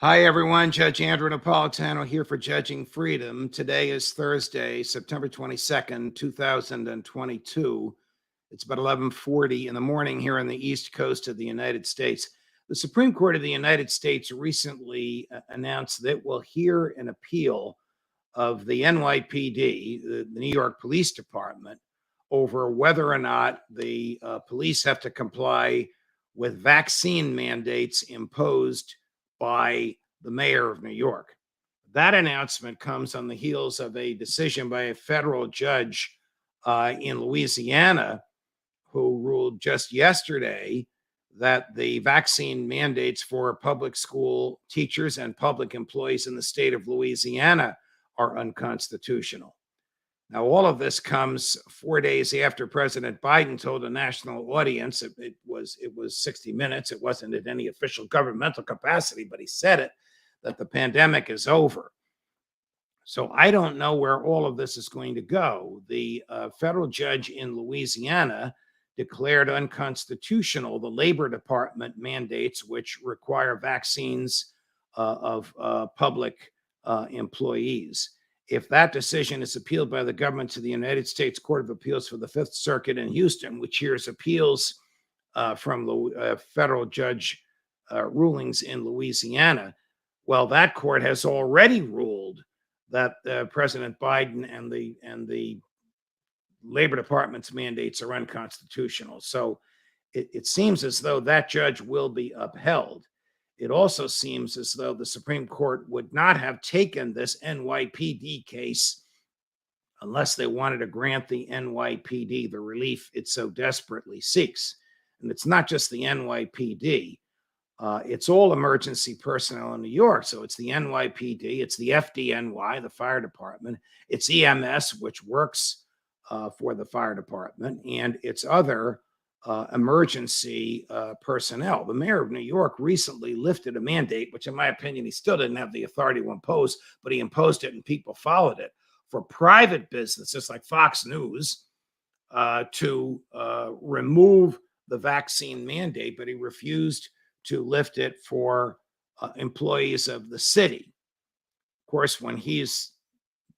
Hi, everyone. Judge Andrew Napolitano here for Judging Freedom. Today is Thursday, September 22nd, 2022. It's about 11:40 in the morning here on the East Coast of the United States. The Supreme Court of the United States recently announced that it will hear an appeal of the NYPD, the New York Police Department, over whether or not the police have to comply with vaccine mandates imposed by the mayor of New York. That announcement comes on the heels of a decision by a federal judge in Louisiana who ruled just yesterday that the vaccine mandates for public school teachers and public employees in the state of Louisiana are unconstitutional. Now, all of this comes 4 days after President Biden told a national audience, it was 60 Minutes. It wasn't in any official governmental capacity, but he said it, that the pandemic is over. So I don't know where all of this is going to go. The federal judge in Louisiana declared unconstitutional the Labor Department mandates, which require vaccines of public employees. If that decision is appealed by the government to the United States Court of Appeals for the Fifth Circuit in Houston, which hears appeals from the federal judge rulings in Louisiana, well, that court has already ruled that President Biden and the Labor Department's mandates are unconstitutional. So it seems as though that judge will be upheld. It also seems as though the Supreme Court would not have taken this NYPD case unless they wanted to grant the NYPD the relief it so desperately seeks. And it's not just the NYPD. It's all emergency personnel in New York. So it's the NYPD, it's the FDNY, the fire department, it's EMS, which works for the fire department, and it's other emergency personnel. The mayor of New York recently lifted a mandate, which in my opinion, he still didn't have the authority to impose, but he imposed it and people followed it, for private businesses like Fox News to remove the vaccine mandate, but he refused to lift it for employees of the city. Of course, when he's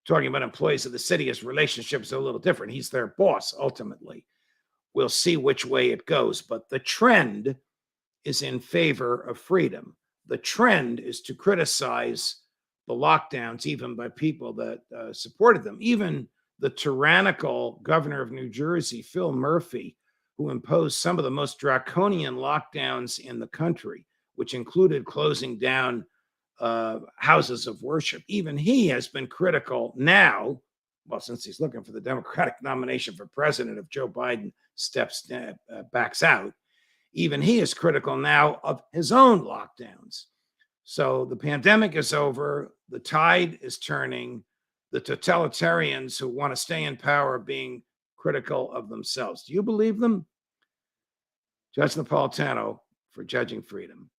talking about employees of the city, his relationships are a little different. He's their boss, ultimately. We'll see which way it goes, but the trend is in favor of freedom. The trend is to criticize the lockdowns, even by people that supported them. Even the tyrannical governor of New Jersey, Phil Murphy, who imposed some of the most draconian lockdowns in the country, which included closing down houses of worship. Even he has been critical now, well, since he's looking for the Democratic nomination for president if Joe Biden backs out. Even he is critical now of his own lockdowns. So the pandemic is over. The tide is turning. The totalitarians who want to stay in power are being critical of themselves. Do you believe them? Judge Napolitano for Judging Freedom.